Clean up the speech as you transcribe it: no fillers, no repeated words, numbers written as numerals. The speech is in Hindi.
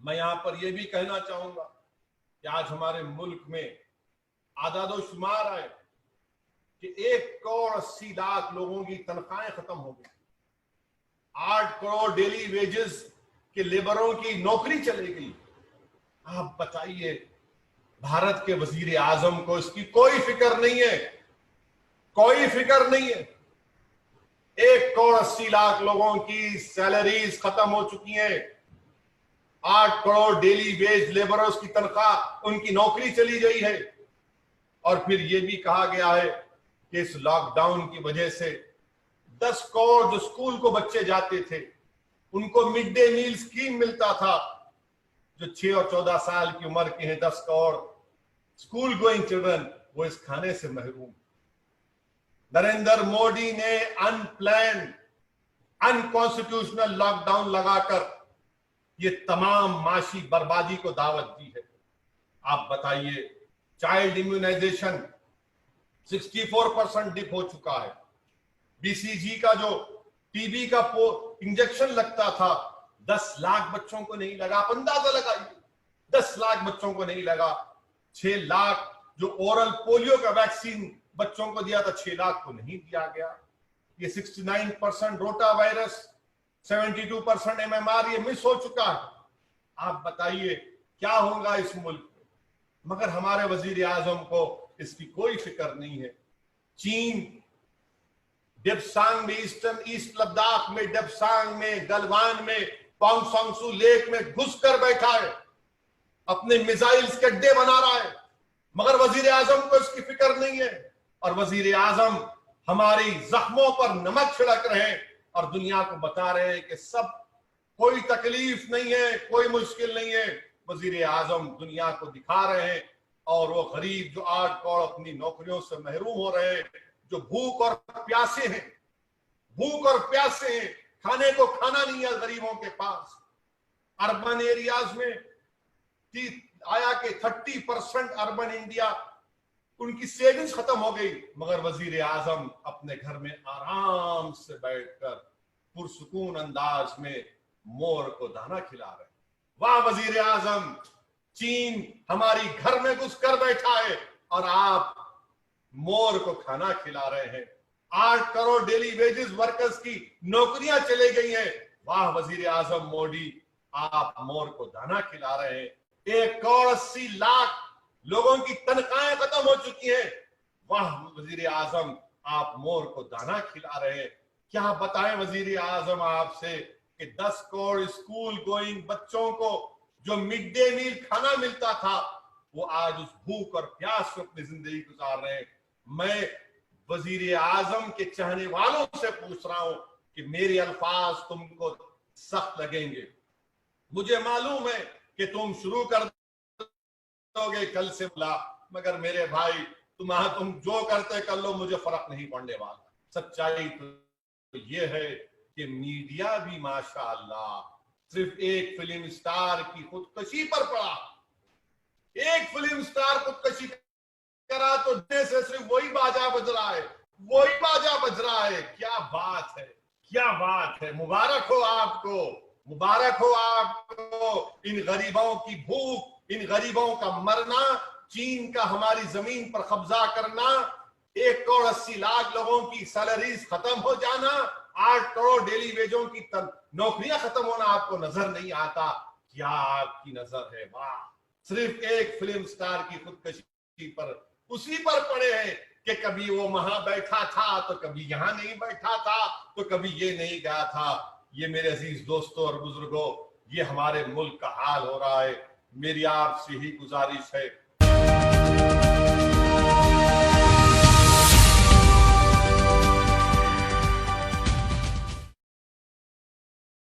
मैं यहां पर यह भी कहना चाहूंगा कि आज हमारे मुल्क में आदादोशुमार आए कि 1 करोड़ 80 लाख लोगों की तनख्वाहें खत्म हो गई, 8 करोड़ डेली वेजेस के लेबरों की नौकरी चली गई। आप बताइए, भारत के वजीर आजम को इसकी कोई फिक्र नहीं है, कोई फिक्र नहीं है। 1 करोड़ 80 लाख लोगों की सैलरीज खत्म हो चुकी हैं, 8 करोड़ डेली वेज लेबरर्स की तनख्वाह, उनकी नौकरी चली गई है। और फिर यह भी कहा गया है कि इस लॉकडाउन की वजह से 10 करोड़ जो स्कूल को बच्चे जाते थे, उनको मिड डे मील स्कीम मिलता था, जो 6 और 14 साल की उम्र के हैं, 10 करोड़ स्कूल गोइंग चिल्ड्रन, वो इस खाने से महरूम। नरेंद्र मोदी ने अनप्लान अनकॉन्स्टिट्यूशनल लॉकडाउन लगाकर ये तमाम माशी बर्बादी को दावत दी है। आप बताइए, चाइल्ड इम्यूनाइजेशन 64% डिप हो चुका है। बीसीजी का जो टीबी का इंजेक्शन लगता था, 10 लाख बच्चों को नहीं लगा। आप अंदाजा लगाइए, 10 लाख बच्चों को नहीं लगा। 6 लाख जो ओरल पोलियो का वैक्सीन बच्चों को दिया था, 6 लाख को नहीं दिया गया। ये 69% रोटा वायरस, 72% MMR ये मिस हो चुका है। आप बताइए क्या होगा इस मुल्क में? मगर हमारे वजीर आजम को इसकी कोई फिक्र नहीं है। चीन डेप्सांग में, ईस्ट लद्दाख में, डेप्सांग में, गलवान में, पोंगसोंगसू लेक में घुसकर बैठा है, अपने मिसाइल्स के अड्डे बना रहा है, मगर वजीर आजम को इसकी फिक्र नहीं है। और वजीर आजम हमारी जख्मों पर नमक छिड़क रहे हैं और दुनिया को बता रहे हैं कि सब कोई तकलीफ नहीं है, कोई मुश्किल नहीं है। वजीर आजम दुनिया को दिखा रहे हैं, और वो गरीब जो 8 करोड़ अपनी नौकरियों से महरूम हो रहे हैं, जो भूख और प्यासे हैं, भूख और प्यासे हैं, खाने को खाना नहीं है गरीबों के पास। अर्बन एरियाज में आया कि 30% अर्बन इंडिया उनकी सेविंग्स खत्म हो गई, मगर वजीर आजम अपने घर में आराम से बैठकर पुरसुकून अंदाज में मोर को दाना खिला रहे हैं। वाह वजीर आजम, चीन हमारी घर में घुसकर बैठा है और आप मोर को खाना खिला रहे हैं। 8 करोड़ डेली वेजेस वर्कर्स की नौकरियां चले गई हैं। वाह वजीर आजम मोदी, आप मोर को दाना खिला रहे हैं। 1 करोड़ 80 लाख लोगों की तनख्वाहें खत्म हो चुकी हैं। वाह वजीर आजम, आप मोर को दाना खिला रहे हैं। क्या बताएं वजीर आजम आपसे कि 10 करोड़ स्कूल गोइंग बच्चों को जो मिड डे मील खाना मिलता था, वो आज उस भूख और प्यास में अपनी जिंदगी गुजार रहे हैं। मैं वजीर आजम के चाहने वालों से पूछ रहा हूं कि मेरे अल्फाज तुमको सख्त लगेंगे, मुझे मालूम है कि तुम शुरू कर दोगे कल से बुला, मगर मेरे भाई तुम जो करते कर लो, मुझे फर्क नहीं पड़ने वाला। सच्चाई तो ये है कि मीडिया भी माशाअल्लाह सिर्फ एक फिल्म स्टार की खुदकशी पर पड़ा। एक फिल्म स्टार खुदकशी करा तो से सिर्फ वही बाजा बज रहा है, वही बाजा बज रहा है। क्या बात है, क्या बात है। मुबारक हो आपको, मुबारक हो आपको। इन गरीबों की भूख, इन गरीबों का मरना, चीन का हमारी जमीन पर कब्जा करना, 1 करोड़ 80 लाख लोगों की सैलरीज खत्म हो जाना, 8 करोड़ डेली वेजों की नौकरियां खत्म होना आपको नजर नहीं आता। क्या आपकी नजर है? वाह, सिर्फ एक फिल्म स्टार की खुदकशी पर, उसी पर पड़े हैं कि कभी वो वहां बैठा था तो कभी यहां नहीं बैठा था, तो कभी ये नहीं गया था। ये मेरे अजीज दोस्तों और बुजुर्गों, ये हमारे मुल्क का हाल हो रहा है। मेरी आपसे ही गुजारिश है